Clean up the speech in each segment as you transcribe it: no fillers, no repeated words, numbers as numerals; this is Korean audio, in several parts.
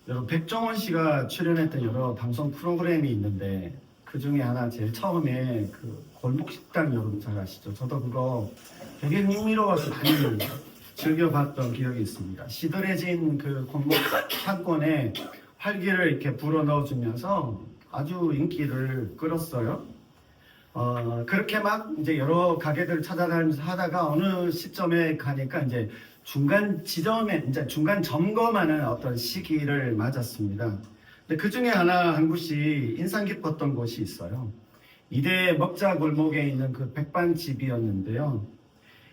여러분, 백종원 씨가 출연했던 여러 방송 프로그램이 있는데 그 중에 하나 제일 처음에 그 골목식당, 여러분 잘 아시죠? 저도 그거 되게 흥미로워서 많이 즐겨봤던 기억이 있습니다. 시들해진 그 골목 상권에 활기를 이렇게 불어넣어주면서 아주 인기를 끌었어요. 그렇게 막 이제 여러 가게들을 찾아다니면서 하다가 어느 시점에 가니까 이제 중간 지점에 이제 중간 점검하는 어떤 시기를 맞았습니다. 근데 그 중에 한 곳이 인상 깊었던 곳이 있어요. 이대 먹자 골목에 있는 그 백반집이었는데요.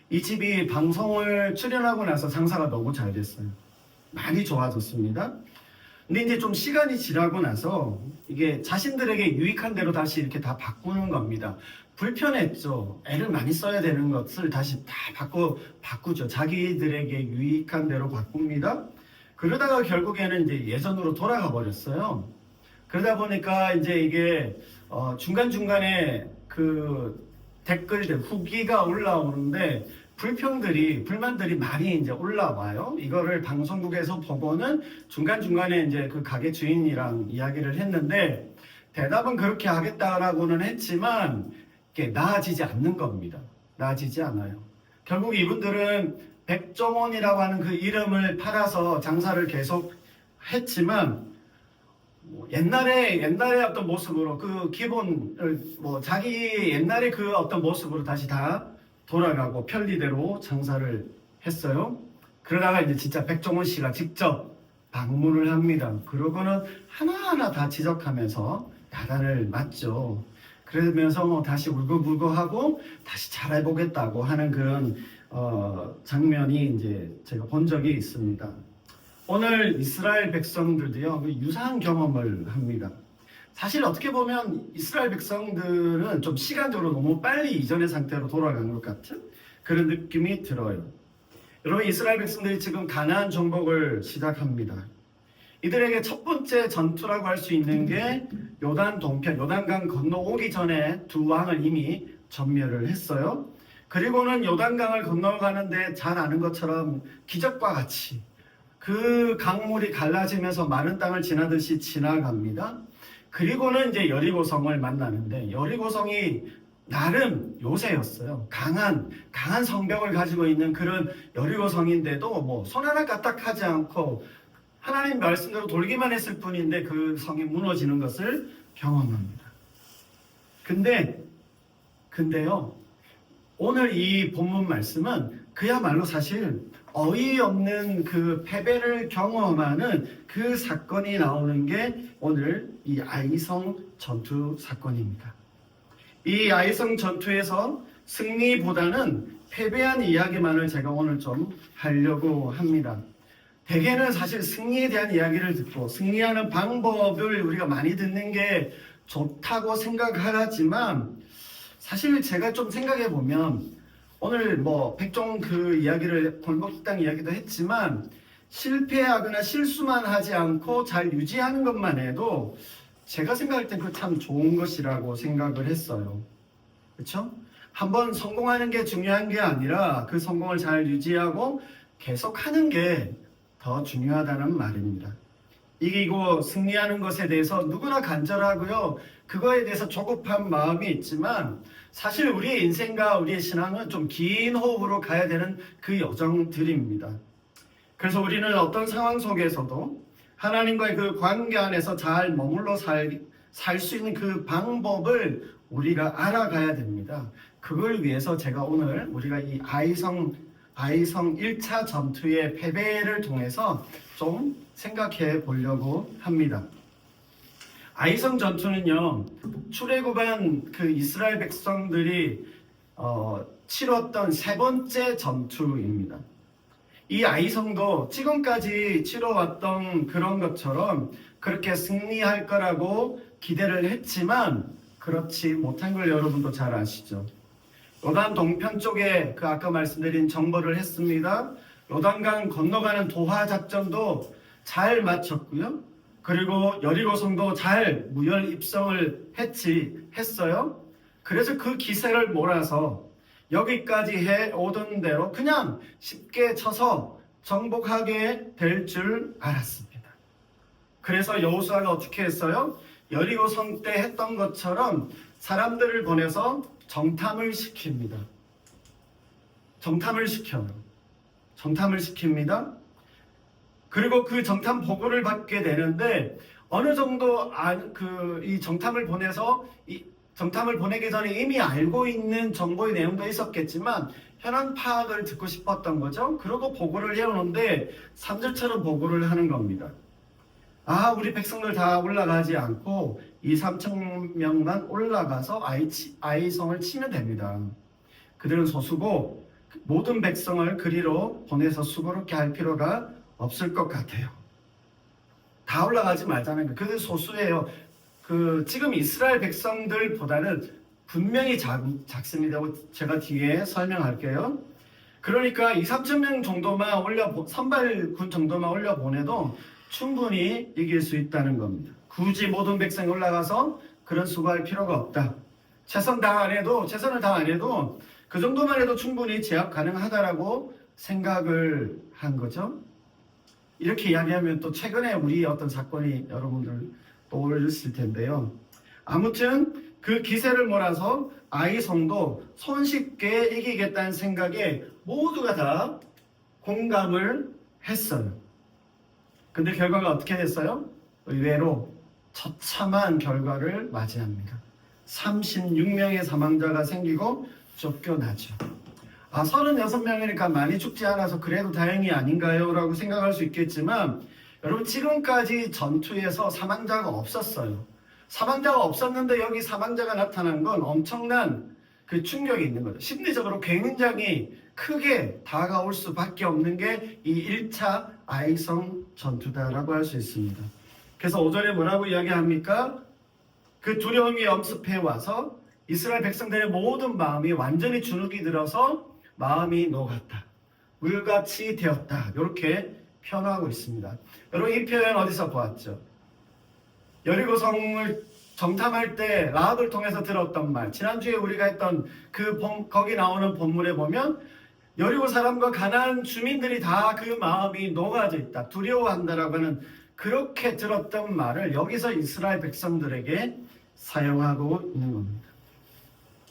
이 집이 방송을 출연하고 나서 장사가 너무 잘 됐어요. 많이 좋아졌습니다. 근데 이제 좀 시간이 지나고 나서 이게 자신들에게 유익한 대로 다시 이렇게 다 바꾸는 겁니다. 불편했죠. 애를 많이 써야 되는 것을 다시 다 바꾸죠. 자기들에게 유익한 대로 바꿉니다. 그러다가 결국에는 이제 예전으로 돌아가 버렸어요. 그러다 보니까 이제 이게 중간중간에 그 댓글들, 후기가 올라오는데 불만들이 많이 이제 올라와요. 이거를 방송국에서 보고는 중간중간에 이제 그 가게 주인이랑 이야기를 했는데 대답은 그렇게 하겠다라고는 했지만 이게 나아지지 않는 겁니다. 나아지지 않아요. 결국 이분들은 백종원이라고 하는 그 이름을 팔아서 장사를 계속 했지만 옛날에 어떤 모습으로 그 기본을 자기 옛날에 그 어떤 모습으로 다시 다 돌아가고 편리대로 장사를 했어요. 그러다가 이제 진짜 백종원 씨가 직접 방문을 합니다. 그러고는 하나하나 다 지적하면서 야단을 맞죠. 그러면서 다시 울고불고하고 다시 잘해보겠다고 하는 그런 장면이 이제 제가 본 적이 있습니다. 오늘 이스라엘 백성들도요, 유사한 경험을 합니다. 사실 어떻게 보면 이스라엘 백성들은 좀 시간적으로 너무 빨리 이전의 상태로 돌아간 것 같은 그런 느낌이 들어요. 여러분, 이스라엘 백성들이 지금 가나안 정복을 시작합니다. 이들에게 첫 번째 전투라고 할 수 있는 게 요단 동편, 요단강 건너오기 전에 두 왕을 이미 전멸을 했어요. 그리고는 요단강을 건너가는데 잘 아는 것처럼 기적과 같이 그 강물이 갈라지면서 마른 땅을 지나듯이 지나갑니다. 그리고는 이제 여리고성을 만나는데 여리고성이 나름 요새였어요. 강한 성벽을 가지고 있는 그런 여리고성인데도 뭐 손 하나 까딱하지 않고 하나님 말씀대로 돌기만 했을 뿐인데 그 성이 무너지는 것을 경험합니다. 근데요, 오늘 이 본문 말씀은 그야말로 사실 어이없는 그 패배를 경험하는 그 사건이 나오는 게 오늘 이 아이성 전투 사건입니다. 이 아이성 전투에서 승리보다는 패배한 이야기만을 제가 오늘 좀 하려고 합니다. 대개는 사실 승리에 대한 이야기를 듣고 승리하는 방법을 우리가 많이 듣는 게 좋다고 생각하지만 사실 제가 좀 생각해 보면 오늘 백종 그 이야기를 골목식당 이야기도 했지만 실패하거나 실수만 하지 않고 잘 유지하는 것만 해도 제가 생각할 땐 그 참 좋은 것이라고 생각을 했어요. 그렇죠? 한번 성공하는 게 중요한 게 아니라 그 성공을 잘 유지하고 계속하는 게 더 중요하다는 말입니다. 이기고 승리하는 것에 대해서 누구나 간절하고요. 그거에 대해서 조급한 마음이 있지만 사실 우리의 인생과 우리의 신앙은 좀 긴 호흡으로 가야 되는 그 여정들입니다. 그래서 우리는 어떤 상황 속에서도 하나님과의 그 관계 안에서 잘 머물러 살 수 있는 그 방법을 우리가 알아가야 됩니다. 그걸 위해서 제가 오늘 우리가 이 아이성 1차 전투의 패배를 통해서 좀 생각해 보려고 합니다. 아이성 전투는요, 출애굽한 그 이스라엘 백성들이 치렀던 세 번째 전투입니다. 이 아이성도 지금까지 치러왔던 그런 것처럼 그렇게 승리할 거라고 기대를 했지만 그렇지 못한 걸 여러분도 잘 아시죠. 요단 동편 쪽에 그 아까 말씀드린 정벌을 했습니다. 요단강 건너가는 도하 작전도 잘 마쳤고요. 그리고 여리고성도 잘 무혈 입성을 했어요. 그래서 그 기세를 몰아서 여기까지 해 오던 대로 그냥 쉽게 쳐서 정복하게 될 줄 알았습니다. 그래서 여호수아가 어떻게 했어요? 여리고 성 때 했던 것처럼 사람들을 보내서 정탐을 시킵니다. 정탐을 시켜요. 정탐을 시킵니다. 그리고 그 정탐 보고를 받게 되는데 어느 정도 이 정탐을 보내서 이 정탐을 보내기 전에 이미 알고 있는 정보의 내용도 있었겠지만 현황 파악을 듣고 싶었던 거죠. 그러고 보고를 해오는데 3절처럼 보고를 하는 겁니다. 우리 백성들 다 올라가지 않고 2-3천 명만 올라가서 아이성을 치면 됩니다. 그들은 소수고 모든 백성을 그리로 보내서 수고롭게 할 필요가 없을 것 같아요. 다 올라가지 말자는 거예요. 그들 소수예요. 지금 이스라엘 백성들보다는 분명히 작습니다. 제가 뒤에 설명할게요. 그러니까 2-3천 명 정도만 선발군 정도만 올려보내도 충분히 이길 수 있다는 겁니다. 굳이 모든 백성이 올라가서 그런 수고할 필요가 없다. 최선을 다 안 해도 그 정도만 해도 충분히 제압 가능하다라고 생각을 한 거죠. 이렇게 이야기하면 또 최근에 우리 어떤 사건이 여러분들 떠올렸을 텐데요. 아무튼 그 기세를 몰아서 아이성도 손쉽게 이기겠다는 생각에 모두가 다 공감을 했어요. 근데 결과가 어떻게 됐어요? 의외로 처참한 결과를 맞이합니다. 36명의 사망자가 생기고 쫓겨나죠. 36명이니까 많이 죽지 않아서 그래도 다행이 아닌가요? 라고 생각할 수 있겠지만 여러분 지금까지 전투에서 사망자가 없었어요. 사망자가 없었는데 여기 사망자가 나타난 건 엄청난 그 충격이 있는 거죠. 심리적으로 굉장히 크게 다가올 수밖에 없는 게 이 1차 아이성 전투다라고 할 수 있습니다. 그래서 5절에 뭐라고 이야기합니까? 그 두려움이 엄습해 와서 이스라엘 백성들의 모든 마음이 완전히 주눅이 들어서 마음이 녹았다. 물같이 되었다. 이렇게 표현하고 있습니다. 여러분 이 표현 어디서 보았죠? 여리고성을 정탐할 때 라합을 통해서 들었던 말, 지난주에 우리가 했던 거기 나오는 본문에 보면 여리고 사람과 가나안 주민들이 다 그 마음이 녹아져 있다, 두려워한다라고 하는 그렇게 들었던 말을 여기서 이스라엘 백성들에게 사용하고 있는 겁니다.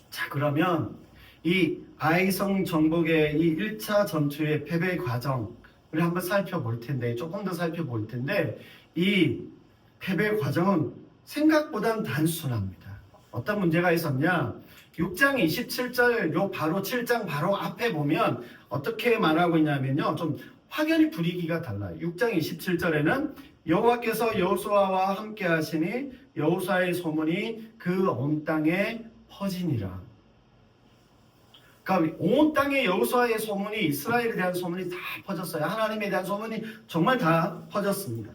자, 그러면 이 아이성 정복의 이 1차 전투의 패배 과정 우리 한번 살펴볼 텐데, 조금 더 살펴볼 텐데, 이 패배 과정은 생각보다는 단순합니다. 어떤 문제가 있었냐? 6장 27절 바로 7장 바로 앞에 보면 어떻게 말하고 있냐면요, 좀 확연히 분위기가 달라요. 6장 27절에는 여호와께서 여호수아와 함께 하시니 여호수아의 소문이 그 온 땅에 퍼지니라. 그러니까 온 땅에 여호수아의 소문이, 이스라엘에 대한 소문이 다 퍼졌어요. 하나님에 대한 소문이 정말 다 퍼졌습니다.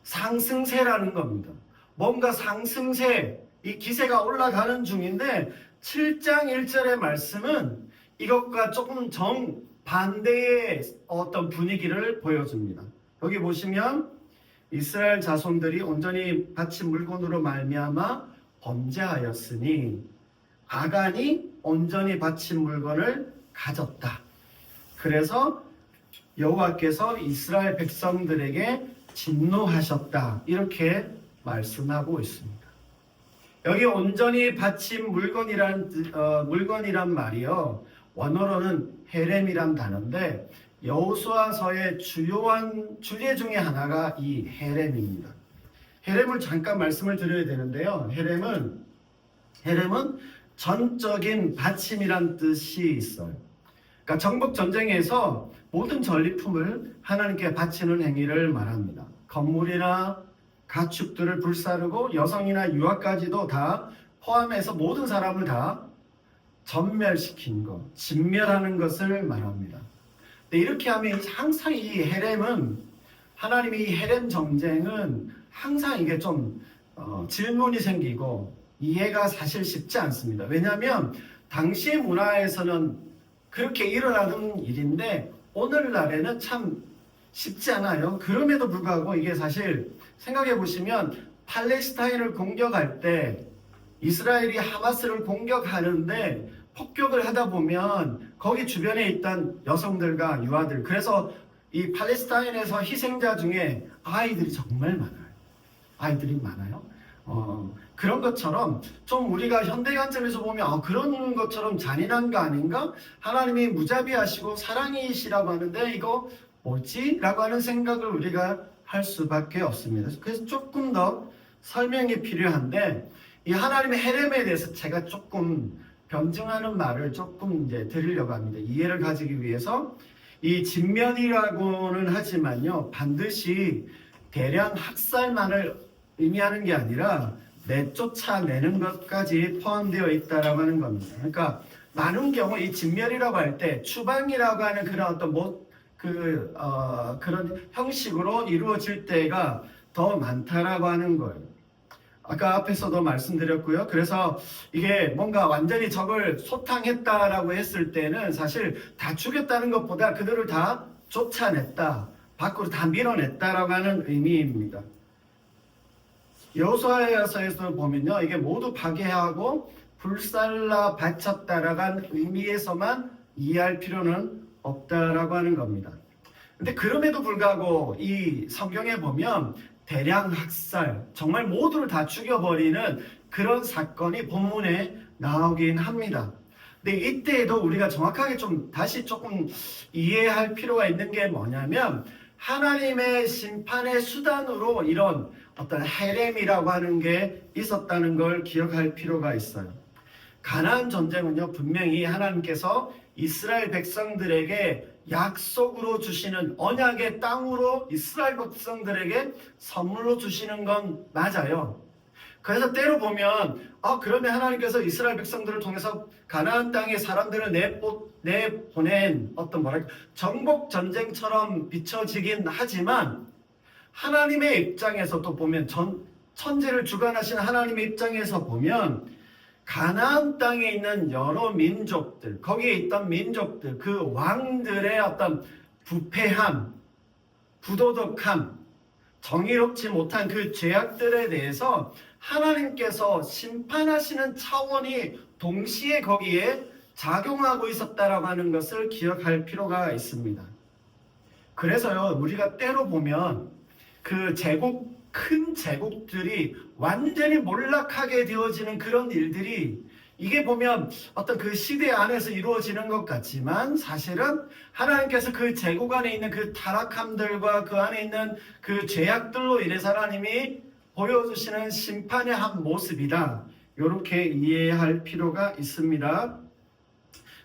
상승세라는 겁니다. 뭔가 상승세, 이 기세가 올라가는 중인데 7장 1절의 말씀은 이것과 조금 정반대의 어떤 분위기를 보여줍니다. 여기 보시면 이스라엘 자손들이 온전히 바친 물건으로 말미암아 범죄하였으니 아간이 온전히 바친 물건을 가졌다. 그래서 여호와께서 이스라엘 백성들에게 진노하셨다. 이렇게 말씀하고 있습니다. 여기 온전히 바친 물건이란 말이요, 원어로는 헤렘이란 단어인데 여호수아서의 주요한 주제 중에 하나가 이 헤렘입니다. 헤렘을 잠깐 말씀을 드려야 되는데요. 헤렘은 전적인 바침이란 뜻이 있어요. 그러니까 정복 전쟁에서 모든 전리품을 하나님께 바치는 행위를 말합니다. 건물이나 가축들을 불사르고 여성이나 유아까지도 다 포함해서 모든 사람을 다 전멸시킨 것, 진멸하는 것을 말합니다. 근데 이렇게 하면 항상 이 헤렘은, 하나님의 이 헤렘 전쟁은 항상 이게 좀 질문이 생기고 이해가 사실 쉽지 않습니다. 왜냐하면 당시 문화에서는 그렇게 일어나는 일인데 오늘날에는 참 쉽지 않아요. 그럼에도 불구하고 이게 사실 생각해 보시면 팔레스타인을 공격할 때 이스라엘이 하마스를 공격하는데 폭격을 하다 보면 거기 주변에 있던 여성들과 유아들, 그래서 이 팔레스타인에서 희생자 중에 아이들이 정말 많아요. 아이들이 많아요. 그런 것처럼 좀 우리가 현대 관점에서 보면 그런 것처럼 잔인한 거 아닌가? 하나님이 무자비하시고 사랑이시라고 하는데 이거 뭐지? 라고 하는 생각을 우리가 할 수밖에 없습니다. 그래서 조금 더 설명이 필요한데 이 하나님의 헤렘에 대해서 제가 조금 변증하는 말을 조금 이제 드리려고 합니다. 이해를 가지기 위해서 이 진면이라고는 하지만요 반드시 대량 학살만을 의미하는 게 아니라 내쫓아내는 것까지 포함되어 있다라고 하는 겁니다. 그러니까 많은 경우 이 진멸이라고 할 때 추방이라고 하는 그런 어떤 그런 형식으로 이루어질 때가 더 많다라고 하는 거예요. 아까 앞에서도 말씀드렸고요. 그래서 이게 뭔가 완전히 적을 소탕했다라고 했을 때는 사실 다 죽였다는 것보다 그들을 다 쫓아냈다, 밖으로 다 밀어냈다라고 하는 의미입니다. 여호수아서에서 보면요, 이게 모두 파괴하고 불살라 바쳤다라고 하는 의미에서만 이해할 필요는 없다라고 하는 겁니다. 근데 그럼에도 불구하고 이 성경에 보면 대량 학살, 정말 모두를 다 죽여버리는 그런 사건이 본문에 나오긴 합니다. 근데 이때에도 우리가 정확하게 좀 다시 조금 이해할 필요가 있는 게 뭐냐면 하나님의 심판의 수단으로 이런 어떤 헤렘이라고 하는 게 있었다는 걸 기억할 필요가 있어요. 가나안 전쟁은요 분명히 하나님께서 이스라엘 백성들에게 약속으로 주시는 언약의 땅으로 이스라엘 백성들에게 선물로 주시는 건 맞아요. 그래서 때로 보면 그러면 하나님께서 이스라엘 백성들을 통해서 가나안 땅의 사람들을 내보낸 어떤 정복 전쟁처럼 비춰지긴 하지만 하나님의 입장에서 또 보면 천지를 주관하신 하나님의 입장에서 보면 가나안 땅에 있는 여러 민족들, 거기에 있던 민족들, 그 왕들의 어떤 부패함, 부도덕함, 정의롭지 못한 그 죄악들에 대해서 하나님께서 심판하시는 차원이 동시에 거기에 작용하고 있었다라고 하는 것을 기억할 필요가 있습니다. 그래서요, 우리가 때로 보면 그 큰 제국들이 완전히 몰락하게 되어지는 그런 일들이 이게 보면 어떤 그 시대 안에서 이루어지는 것 같지만 사실은 하나님께서 그 제국 안에 있는 그 타락함들과 그 안에 있는 그 죄악들로 인해서 하나님이 보여주시는 심판의 한 모습이다. 이렇게 이해할 필요가 있습니다.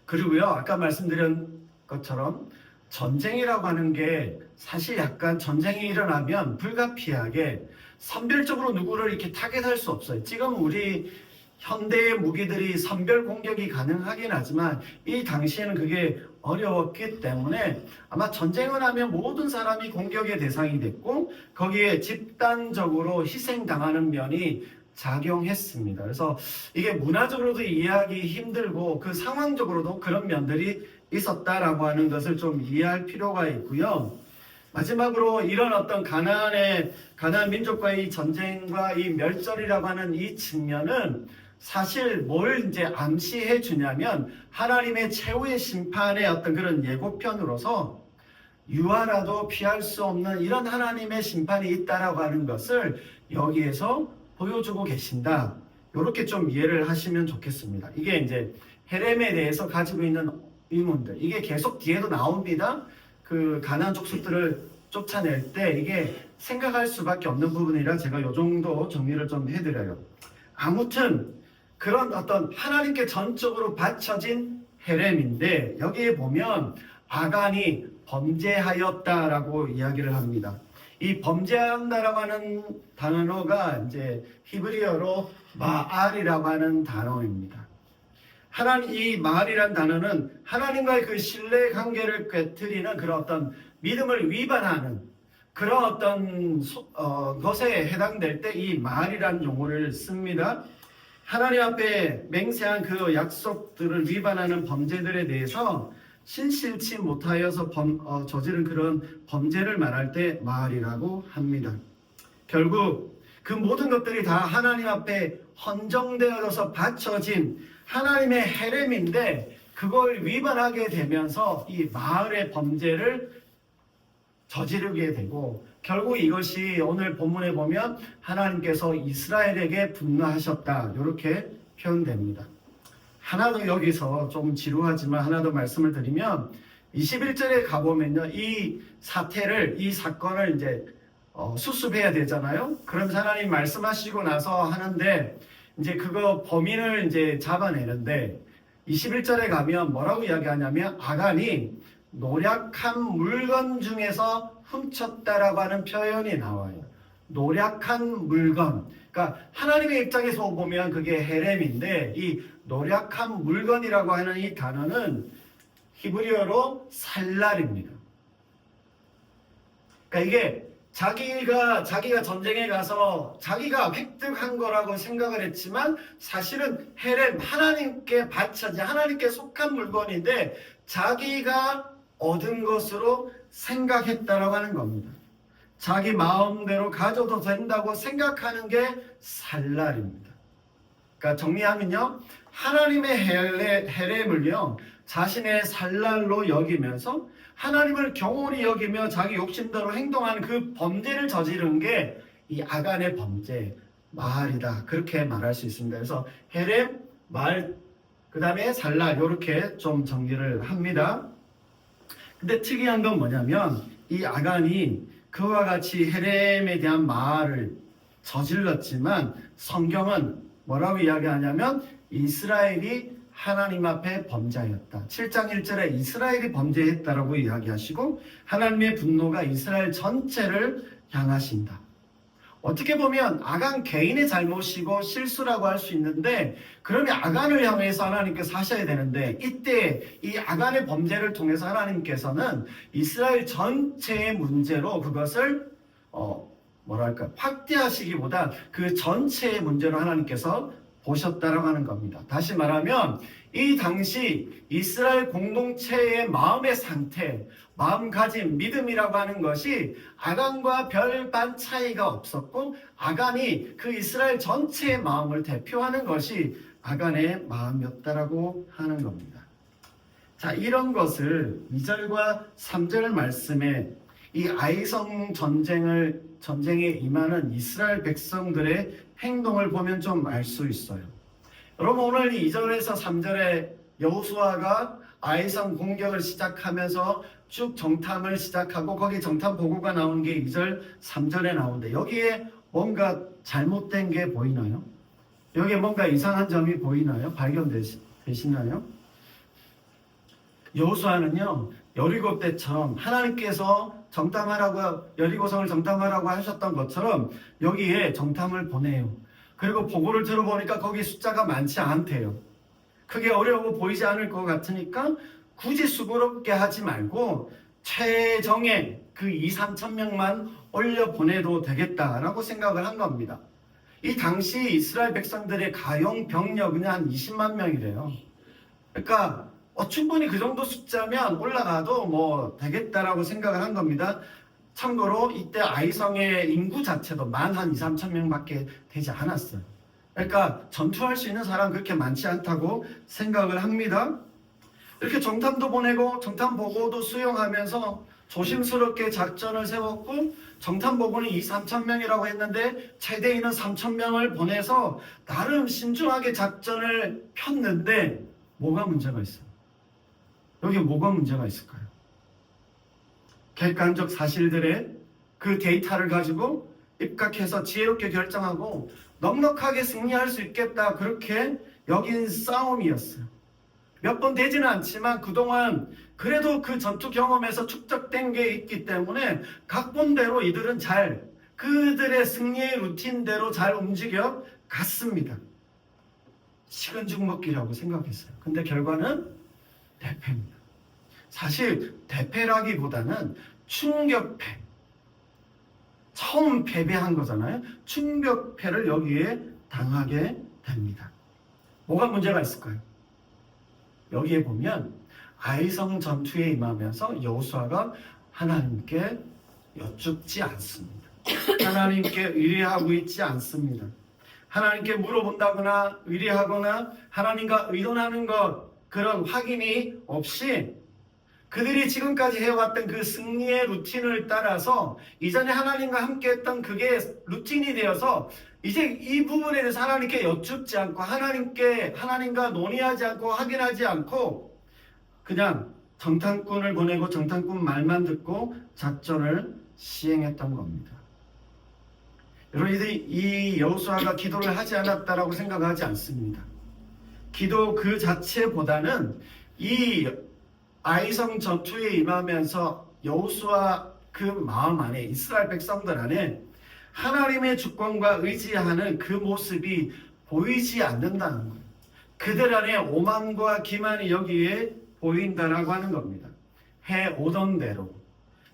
그리고요, 아까 말씀드린 것처럼 전쟁이라고 하는 게 사실 약간 전쟁이 일어나면 불가피하게 선별적으로 누구를 이렇게 타겟할 수 없어요. 지금 우리 현대의 무기들이 선별 공격이 가능하긴 하지만 이 당시에는 그게 어려웠기 때문에 아마 전쟁을 하면 모든 사람이 공격의 대상이 됐고 거기에 집단적으로 희생당하는 면이 작용했습니다. 그래서 이게 문화적으로도 이해하기 힘들고 그 상황적으로도 그런 면들이 있었다라고 하는 것을 좀 이해할 필요가 있고요. 마지막으로 이런 어떤 가나안 민족과의 이 전쟁과 이 멸절이라고 하는 이 측면은 사실 뭘 이제 암시해 주냐면 하나님의 최후의 심판의 어떤 그런 예고편으로서 유아라도 피할 수 없는 이런 하나님의 심판이 있다라고 하는 것을 여기에서 보여주고 계신다. 이렇게 좀 이해를 하시면 좋겠습니다. 이게 이제 헤렘에 대해서 가지고 있는 의문들, 이게 계속 뒤에도 나옵니다. 그 가나안 족속들을 쫓아낼 때 이게 생각할 수밖에 없는 부분이라 제가 이 정도 정리를 좀 해드려요. 아무튼 그런 어떤 하나님께 전적으로 바쳐진 헤렘인데 여기에 보면 아간이 범죄하였다라고 이야기를 합니다. 이 범죄한다라고 하는 단어가 이제 히브리어로 마알이라고 하는 단어입니다. 이 마알이라는 단어는 하나님과의 그 신뢰 관계를 깨트리는 그런 어떤 믿음을 위반하는 그런 어떤 것에 해당될 때 이 마알이라는 용어를 씁니다. 하나님 앞에 맹세한 그 약속들을 위반하는 범죄들에 대해서 신실치 못하여서 저지른 그런 범죄를 말할 때 마알이라고 합니다. 결국 그 모든 것들이 다 하나님 앞에 헌정되어져서 바쳐진 하나님의 헤렘인데 그걸 위반하게 되면서 이 마을의 범죄를 저지르게 되고 결국 이것이 오늘 본문에 보면 하나님께서 이스라엘에게 분노하셨다 이렇게 표현됩니다. 하나 더 여기서 좀 지루하지만 하나 더 말씀을 드리면 21절에 가보면요, 이 사건을 이제 수습해야 되잖아요. 그럼 하나님 말씀하시고 나서 하는데 이제 그거 범인을 이제 잡아내는데 21절에 가면 뭐라고 이야기하냐면 아간이 노략한 물건 중에서 훔쳤다라고 하는 표현이 나와요. 노략한 물건. 그러니까 하나님의 입장에서 보면 그게 헤렘인데 이 노략한 물건이라고 하는 이 단어는 히브리어로 살랄입니다. 그러니까 이게 자기가 전쟁에 가서 자기가 획득한 거라고 생각을 했지만 사실은 헤렘, 하나님께 바쳐진, 하나님께 속한 물건인데 자기가 얻은 것으로 생각했다라고 하는 겁니다. 자기 마음대로 가져도 된다고 생각하는 게 살랄입니다. 그러니까 정리하면요, 하나님의 헤렘을요 자신의 살랄로 여기면서 하나님을 경홀히 여기며 자기 욕심대로 행동하는 그 범죄를 저지른 게 이 아간의 범죄, 마할이다. 그렇게 말할 수 있습니다. 그래서 헤렘, 마할, 그 다음에 살랄 이렇게 좀 정리를 합니다. 근데 특이한 건 뭐냐면 이 아간이 그와 같이 헤렘에 대한 마할을 저질렀지만 성경은 뭐라고 이야기하냐면 이스라엘이 하나님 앞에 범죄하였다. 7장 1절에 이스라엘이 범죄했다라고 이야기하시고 하나님의 분노가 이스라엘 전체를 향하신다. 어떻게 보면 아간 개인의 잘못이고 실수라고 할 수 있는데 그러면 아간을 향해서 하나님께서 하셔야 되는데 이때 이 아간의 범죄를 통해서 하나님께서는 이스라엘 전체의 문제로 그것을 확대하시기보다 그 전체의 문제로 하나님께서 보셨다라고 하는 겁니다. 다시 말하면 이 당시 이스라엘 공동체의 마음의 상태, 마음가짐, 믿음이라고 하는 것이 아간과 별반 차이가 없었고 아간이 그 이스라엘 전체의 마음을 대표하는 것이 아간의 마음이었다라고 하는 겁니다. 자, 이런 것을 2절과 3절 말씀에 이 아이성 전쟁에 임하는 이스라엘 백성들의 행동을 보면 좀 알 수 있어요. 여러분 오늘 2절에서 3절에 여호수아가 아이성 공격을 시작하면서 쭉 정탐을 시작하고 거기 정탐 보고가 나온 게 2절, 3절에 나오는데 여기에 뭔가 잘못된 게 보이나요? 여기에 뭔가 이상한 점이 보이나요? 발견되시나요? 여호수아는요 여리고 때처럼 하나님께서 여리고성을 정탐하라고 하셨던 것처럼 여기에 정탐을 보내요. 그리고 보고를 들어보니까 거기 숫자가 많지 않대요. 그게 어려워 보이지 않을 것 같으니까 굳이 수고롭게 하지 말고 최정예 그 2,3천 명만 올려 보내도 되겠다라고 생각을 한 겁니다. 이 당시 이스라엘 백성들의 가용 병력은 한 20만 명이래요. 그러니까 충분히 그 정도 숫자면 올라가도 뭐 되겠다라고 생각을 한 겁니다. 참고로 이때 아이성의 인구 자체도 만 한 2,3천 명밖에 되지 않았어요. 그러니까 전투할 수 있는 사람 그렇게 많지 않다고 생각을 합니다. 이렇게 정탐도 보내고 정탐 보고도 수용하면서 조심스럽게 작전을 세웠고 정탐 보고는 2,3천 명이라고 했는데 최대인은 3천 명을 보내서 나름 신중하게 작전을 폈는데 뭐가 문제가 있어요? 여기 뭐가 문제가 있을까요? 객관적 사실들의 그 데이터를 가지고 입각해서 지혜롭게 결정하고 넉넉하게 승리할 수 있겠다 그렇게 여긴 싸움이었어요. 몇 번 되지는 않지만 그동안 그래도 그 전투 경험에서 축적된 게 있기 때문에 각본대로 이들은 그들의 승리의 루틴대로 잘 움직여 갔습니다. 식은 죽 먹기라고 생각했어요. 근데 결과는 대패입니다. 사실 대패라기보다는 충격패. 처음 패배한 거잖아요. 충격패를 여기에 당하게 됩니다. 뭐가 문제가 있을까요? 여기에 보면 아이성 전투에 임하면서 여호수아가 하나님께 여쭙지 않습니다. 하나님께 의뢰하고 있지 않습니다. 하나님께 물어본다거나 의뢰하거나 하나님과 의논하는 것 그런 확인이 없이 그들이 지금까지 해왔던 그 승리의 루틴을 따라서 이전에 하나님과 함께 했던 그게 루틴이 되어서 이제 이 부분에 대해서 하나님께 여쭙지 않고 하나님과 논의하지 않고 확인하지 않고 그냥 정탐꾼을 보내고 정탐꾼 말만 듣고 작전을 시행했던 겁니다. 여러분들이 이 여호수아가 기도를 하지 않았다라고 생각하지 않습니다. 기도 그 자체보다는 이 아이성 전투에 임하면서 여호수아 그 마음 안에 이스라엘 백성들 안에 하나님의 주권과 의지하는 그 모습이 보이지 않는다는 거예요. 그들 안에 오만과 기만이 여기에 보인다라고 하는 겁니다. 해오던 대로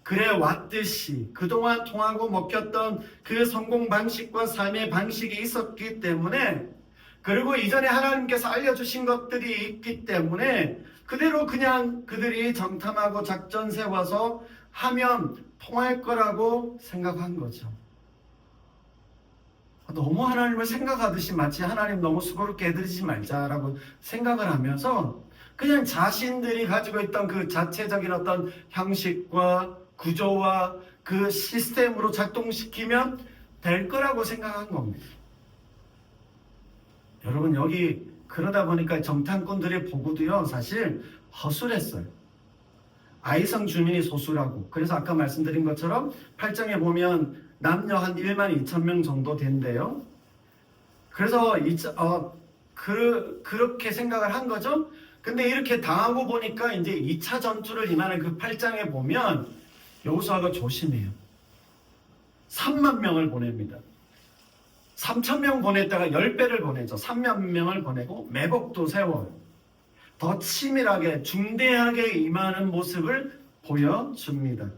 그래 왔듯이 그동안 통하고 먹혔던 그 성공 방식과 삶의 방식이 있었기 때문에, 그리고 이전에 하나님께서 알려주신 것들이 있기 때문에 그대로 그냥 그들이 정탐하고 작전 세워서 하면 통할 거라고 생각한 거죠. 너무 하나님을 생각하듯이 마치 하나님 너무 수고롭게 해드리지 말자라고 생각을 하면서 그냥 자신들이 가지고 있던 그 자체적인 어떤 형식과 구조와 그 시스템으로 작동시키면 될 거라고 생각한 겁니다. 여러분, 여기 그러다 보니까 정탐꾼들의 보고도요 사실 허술했어요. 아이성 주민이 소수라고. 그래서 아까 말씀드린 것처럼 8장에 보면 남녀 한 1만 2천 명 정도 된대요. 그래서 그렇게 생각을 한 거죠. 근데 이렇게 당하고 보니까 이제 2차 전투를 임하는 그 8장에 보면 여호수아가 조심해요. 3만 명을 보냅니다. 3천 명 보냈다가 10배를 보내죠. 3만 명을 보내고 매복도 세워요. 더 치밀하게 중대하게 임하는 모습을 보여줍니다.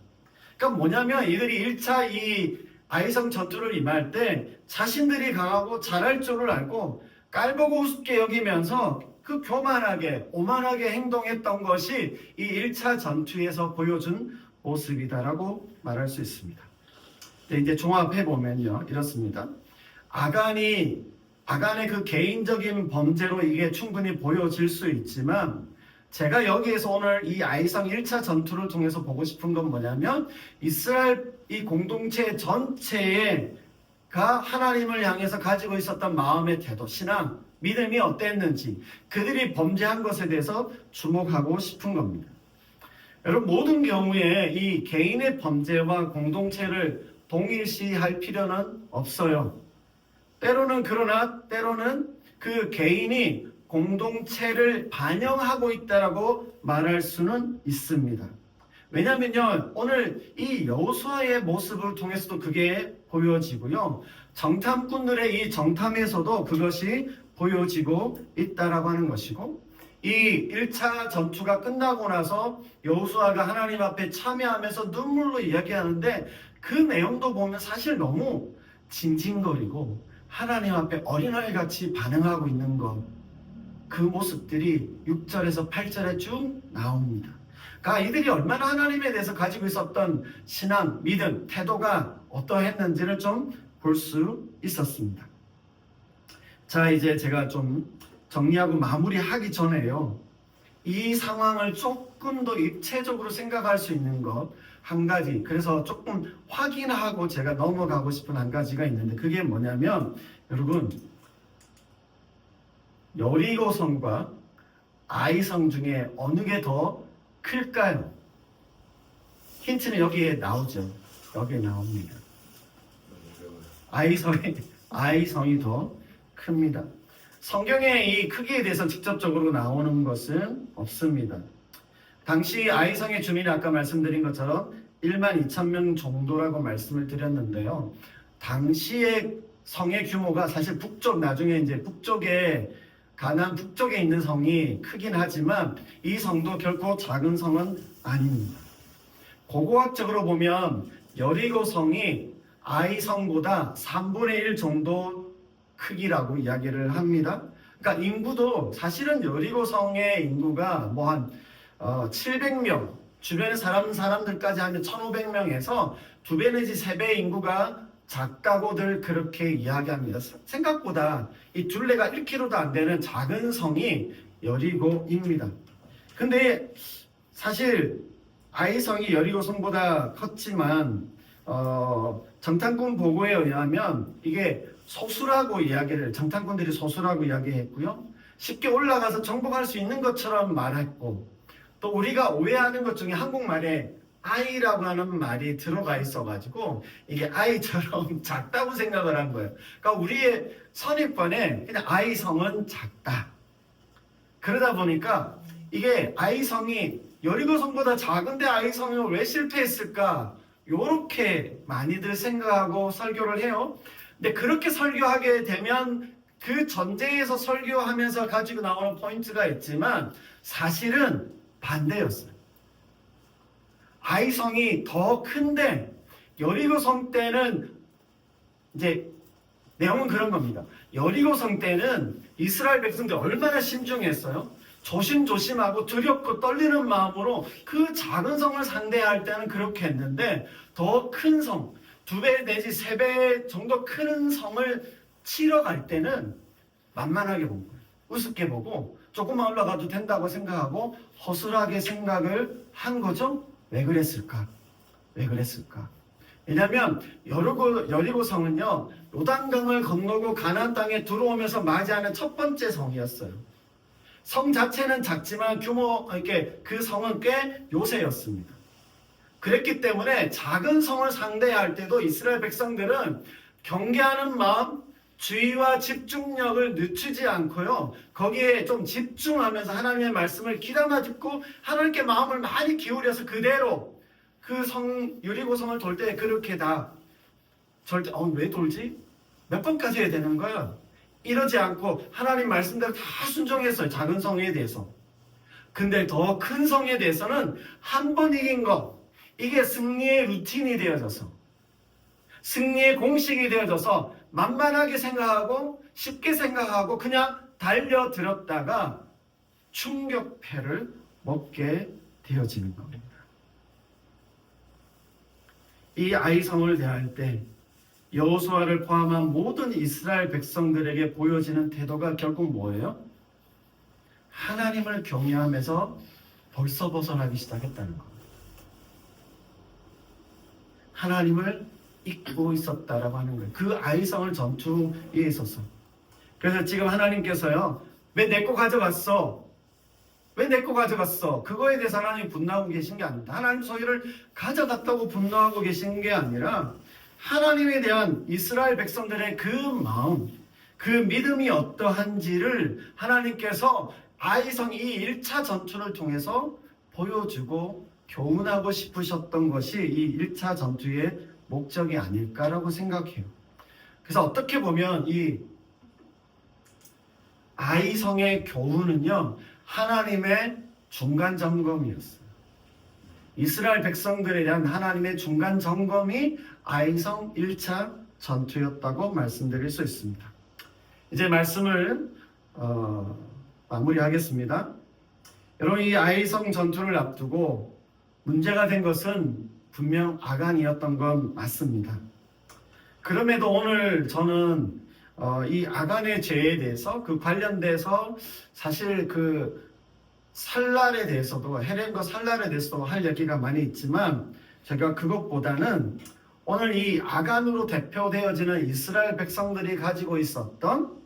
그러니까 뭐냐면 이들이 1차 이 아이성 전투를 임할 때 자신들이 강하고 잘할 줄을 알고 깔보고 우습게 여기면서 그 교만하게 오만하게 행동했던 것이 이 1차 전투에서 보여준 모습이다라고 말할 수 있습니다. 이제 종합해 보면요 이렇습니다. 아간의 그 개인적인 범죄로 이게 충분히 보여질 수 있지만, 제가 여기에서 오늘 이 아이성 1차 전투를 통해서 보고 싶은 건 뭐냐면 이스라엘 이 공동체 전체가 하나님을 향해서 가지고 있었던 마음의 태도, 신앙, 믿음이 어땠는지 그들이 범죄한 것에 대해서 주목하고 싶은 겁니다. 여러분, 모든 경우에 이 개인의 범죄와 공동체를 동일시할 필요는 없어요. 때로는 그 개인이 공동체를 반영하고 있다라고 말할 수는 있습니다. 왜냐면요, 오늘 이 여호수아의 모습을 통해서도 그게 보여지고요, 정탐꾼들의 이 정탐에서도 그것이 보여지고 있다라고 하는 것이고, 이 1차 전투가 끝나고 나서 여호수아가 하나님 앞에 참여하면서 눈물로 이야기하는데 그 내용도 보면 사실 너무 징징거리고 하나님 앞에 어린아이같이 반응하고 있는 것, 그 모습들이 6절에서 8절에 쭉 나옵니다. 그러니까 이들이 얼마나 하나님에 대해서 가지고 있었던 신앙, 믿음, 태도가 어떠했는지를 좀 볼 수 있었습니다. 자, 이제 제가 좀 정리하고 마무리하기 전에요, 이 상황을 조금 더 입체적으로 생각할 수 있는 것 한 가지, 그래서 조금 확인하고 제가 넘어가고 싶은 한 가지가 있는데, 그게 뭐냐면 여러분, 여리고성과 아이성 중에 어느 게 더 클까요? 힌트는 여기에 나오죠. 여기에 나옵니다. 아이성이 더 큽니다. 성경에 이 크기에 대해서 직접적으로 나오는 것은 없습니다. 당시 아이성의 주민이 아까 말씀드린 것처럼 1만 2천 명 정도라고 말씀을 드렸는데요. 당시의 성의 규모가 사실 나중에 이제 가나안 북쪽에 있는 성이 크긴 하지만 이 성도 결코 작은 성은 아닙니다. 고고학적으로 보면 여리고 성이 아이성보다 3분의 1 정도 크기라고 이야기를 합니다. 그러니까 인구도 사실은 여리고 성의 인구가 뭐 한 700명, 주변에 사람들까지 하면 1500명에서 2배 내지 3배 인구가 작다고들 그렇게 이야기합니다. 생각보다 이 둘레가 1km도 안 되는 작은 성이 여리고입니다. 근데 사실 아이성이 여리고성보다 컸지만 정탐꾼 보고에 의하면 이게 소수라고 정탐꾼들이 소수라고 이야기했고요. 쉽게 올라가서 정복할 수 있는 것처럼 말했고, 또 우리가 오해하는 것 중에 한국말에 아이라고 하는 말이 들어가 있어가지고 이게 아이처럼 작다고 생각을 한 거예요. 그러니까 우리의 선입관에 그냥 아이성은 작다. 그러다 보니까 이게 아이성이 여리고성보다 작은데 아이성이 왜 실패했을까? 요렇게 많이들 생각하고 설교를 해요. 근데 그렇게 설교하게 되면 그 전제에서 설교하면서 가지고 나오는 포인트가 있지만 사실은 반대였어요. 아이성이 더 큰데 여리고성 때는 이제 내용은 그런 겁니다. 여리고성 때는 이스라엘 백성들 얼마나 신중했어요. 조심조심하고 두렵고 떨리는 마음으로 그 작은 성을 상대할 때는 그렇게 했는데 더 큰 성, 2배 내지 3배 정도 큰 성을 치러 갈 때는 만만하게 본 거예요. 우습게 보고 조금만 올라가도 된다고 생각하고 허술하게 생각을 한 거죠. 왜 그랬을까? 왜 그랬을까? 왜냐하면 여리고성은요, 요단강을 건너고 가나안 땅에 들어오면서 맞이하는 첫 번째 성이었어요. 성 자체는 작지만 그 성은 꽤 요새였습니다. 그랬기 때문에 작은 성을 상대할 때도 이스라엘 백성들은 경계하는 마음, 주의와 집중력을 늦추지 않고요, 거기에 좀 집중하면서 하나님의 말씀을 귀담아 듣고 하나님께 마음을 많이 기울여서 그대로 그 여리고성을 돌 때 그렇게 다 절대 왜 돌지? 몇 번까지 해야 되는 거야? 이러지 않고 하나님 말씀대로 다 순종했어요. 작은 성에 대해서. 근데 더 큰 성에 대해서는 한 번 이긴 거, 이게 승리의 루틴이 되어져서, 승리의 공식이 되어져서 만만하게 생각하고 쉽게 생각하고 그냥 달려들었다가 충격패를 먹게 되어지는 겁니다. 이 아이성을 대할 때 여호수아를 포함한 모든 이스라엘 백성들에게 보여지는 태도가 결국 뭐예요? 하나님을 경외하면서 벌써 벗어나기 시작했다는 겁니다. 하나님을 잊고 있었다라고 하는 거예요. 그 아이성을 전투에 있어서. 그래서 지금 하나님께서요, 왜 내 거 가져갔어? 왜 내 거 가져갔어? 그거에 대해서 하나님이 분노하고 계신 게 아닙니다. 하나님 소유를 가져갔다고 분노하고 계신 게 아니라 하나님에 대한 이스라엘 백성들의 그 마음, 그 믿음이 어떠한지를 하나님께서 아이성 이 1차 전투를 통해서 보여주고 교훈하고 싶으셨던 것이 이 1차 전투의 목적이 아닐까라고 생각해요. 그래서 어떻게 보면 이 아이성의 교훈은요, 하나님의 중간 점검이었어요. 이스라엘 백성들에 대한 하나님의 중간 점검이 아이성 1차 전투였다고 말씀드릴 수 있습니다. 이제 말씀을 마무리하겠습니다. 여러분, 이 아이성 전투를 앞두고 문제가 된 것은 분명 아간이었던 건 맞습니다. 그럼에도 오늘 저는 이 아간의 죄에 대해서 그 관련돼서 사실 그 살랄에 대해서도, 헤렘과 살랄에 대해서도 할 얘기가 많이 있지만 제가 그것보다는 오늘 이 아간으로 대표되어지는 이스라엘 백성들이 가지고 있었던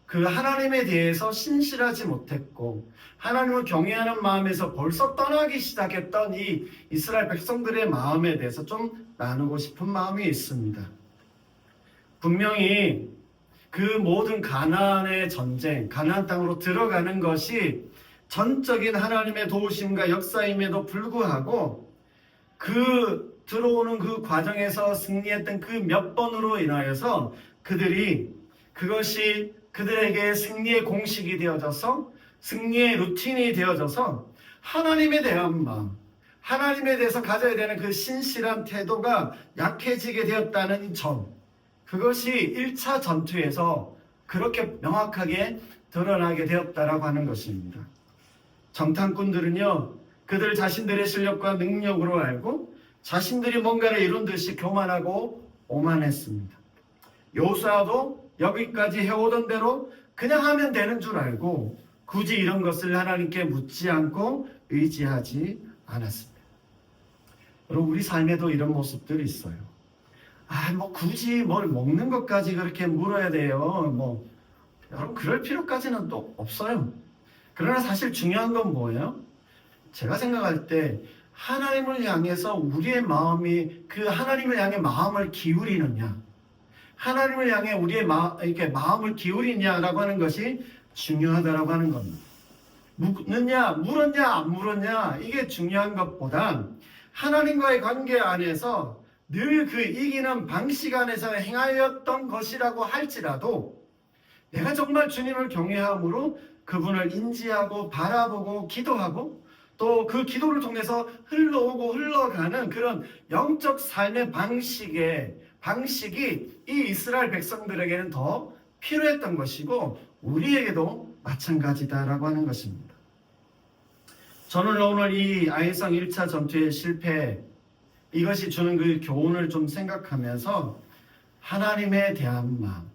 그 하나님에 대해서 신실하지 못했고 하나님을 경외하는 마음에서 벌써 떠나기 시작했던 이 이스라엘 백성들의 마음에 대해서 좀 나누고 싶은 마음이 있습니다. 분명히 그 모든 가나안의 전쟁, 가나안 땅으로 들어가는 것이 전적인 하나님의 도우심과 역사임에도 불구하고 그 들어오는 그 과정에서 승리했던 그 몇 번으로 인하여서 그것이 그들에게 승리의 공식이 되어져서 승리의 루틴이 되어져서 하나님에 대한 마음, 하나님에 대해서 가져야 되는 그 신실한 태도가 약해지게 되었다는 점, 그것이 1차 전투에서 그렇게 명확하게 드러나게 되었다라고 하는 것입니다. 정탐꾼들은요, 그들 자신들의 실력과 능력으로 알고 자신들이 뭔가를 이룬 듯이 교만하고 오만했습니다. 여호수아도 여기까지 해오던 대로 그냥 하면 되는 줄 알고 굳이 이런 것을 하나님께 묻지 않고 의지하지 않았습니다. 여러분 우리 삶에도 이런 모습들이 있어요. 뭐 굳이 뭘 먹는 것까지 그렇게 물어야 돼요. 뭐 여러분 그럴 필요까지는 또 없어요. 그러나 사실 중요한 건 뭐예요? 제가 생각할 때 하나님을 향해서 우리의 마음이 그 하나님을 향해 마음을 기울이느냐, 하나님을 향해 우리의 이렇게 마음을 기울이냐라고 하는 것이 중요하다라고 하는 겁니다. 물었냐 안 물었냐 이게 중요한 것보다 하나님과의 관계 안에서 늘 그 이기는 방식 안에서 행하였던 것이라고 할지라도 내가 정말 주님을 경외함으로 그분을 인지하고 바라보고 기도하고 또 그 기도를 통해서 흘러오고 흘러가는 그런 영적 삶의 방식이 이 이스라엘 백성들에게는 더 필요했던 것이고 우리에게도 마찬가지다라고 하는 것입니다. 저는 오늘 이 아이성 1차 전투의 실패 이것이 주는 그 교훈을 좀 생각하면서 하나님에 대한 마음,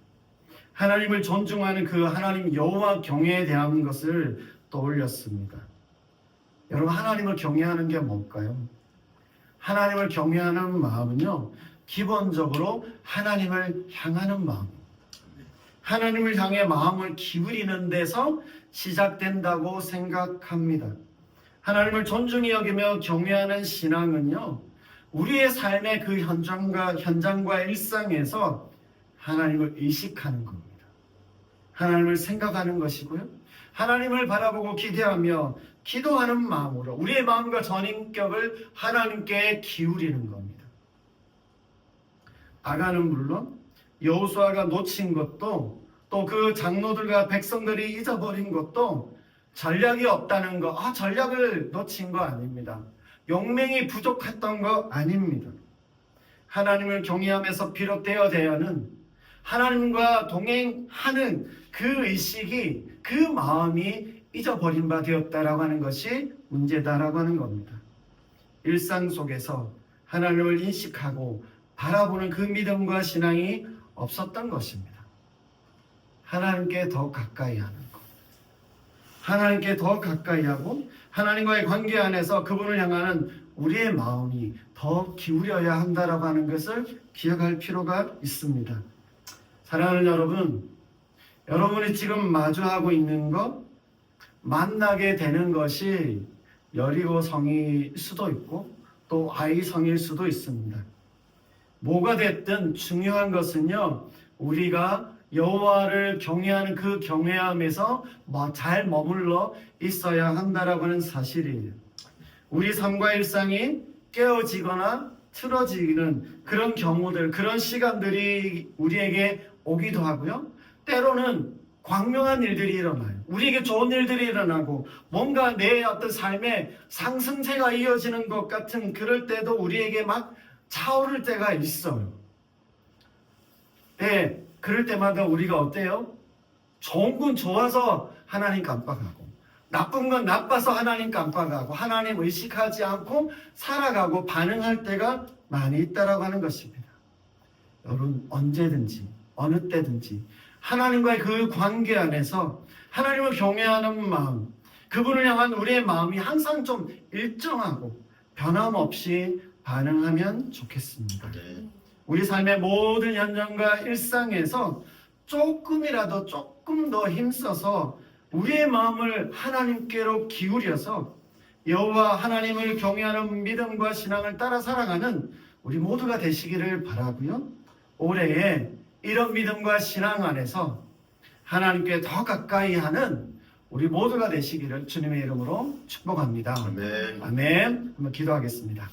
하나님을 존중하는 그 하나님 여호와 경외에 대한 것을 떠올렸습니다. 여러분 하나님을 경외하는 게 뭘까요? 하나님을 경외하는 마음은요 기본적으로 하나님을 향하는 마음, 하나님을 향해 마음을 기울이는 데서 시작된다고 생각합니다. 하나님을 존중히 여기며 경외하는 신앙은요 우리의 삶의 그 현장과 일상에서 하나님을 의식하는 겁니다. 하나님을 생각하는 것이고요. 하나님을 바라보고 기대하며 기도하는 마음으로 우리의 마음과 전인격을 하나님께 기울이는 겁니다. 아간은 물론 여호수아가 놓친 것도 또 그 장로들과 백성들이 잊어버린 것도 전략이 없다는 거, 전략을 놓친 거 아닙니다. 용맹이 부족했던 거 아닙니다. 하나님을 경외하면서 비롯되어야 하는 하나님과 동행하는 그 의식이 그 마음이 잊어버린 바 되었다라고 하는 것이 문제다라고 하는 겁니다. 일상 속에서 하나님을 인식하고 바라보는 그 믿음과 신앙이 없었던 것입니다. 하나님께 더 가까이 하는 것, 하나님께 더 가까이 하고 하나님과의 관계 안에서 그분을 향하는 우리의 마음이 더 기울여야 한다라고 하는 것을 기억할 필요가 있습니다. 사랑하는 여러분, 여러분이 지금 마주하고 있는 것, 만나게 되는 것이 여리고 성일 수도 있고 또 아이 성일 수도 있습니다. 뭐가 됐든 중요한 것은요, 우리가 여호와를 경외하는 그 경외함에서 잘 머물러 있어야 한다라고 하는 사실이에요. 우리 삶과 일상이 깨어지거나 틀어지는 그런 경우들, 그런 시간들이 우리에게 오기도 하고요. 때로는 광명한 일들이 일어나요. 우리에게 좋은 일들이 일어나고 뭔가 내 어떤 삶의 상승세가 이어지는 것 같은 그럴 때도 우리에게 막 차오를 때가 있어요. 네, 그럴 때마다 우리가 어때요? 좋은 건 좋아서 하나님 깜빡하고 나쁜 건 나빠서 하나님 깜빡하고 하나님 의식하지 않고 살아가고 반응할 때가 많이 있다라고 하는 것입니다. 여러분 언제든지 어느 때든지 하나님과의 그 관계 안에서 하나님을 경외하는 마음, 그분을 향한 우리의 마음이 항상 좀 일정하고 변함없이 반응하면 좋겠습니다. 우리 삶의 모든 현장과 일상에서 조금이라도 조금 더 힘써서 우리의 마음을 하나님께로 기울여서 여호와 하나님을 경외하는 믿음과 신앙을 따라 살아가는 우리 모두가 되시기를 바라고요. 올해에 이런 믿음과 신앙 안에서 하나님께 더 가까이 하는 우리 모두가 되시기를 주님의 이름으로 축복합니다. 아멘. 아멘. 한번 기도하겠습니다.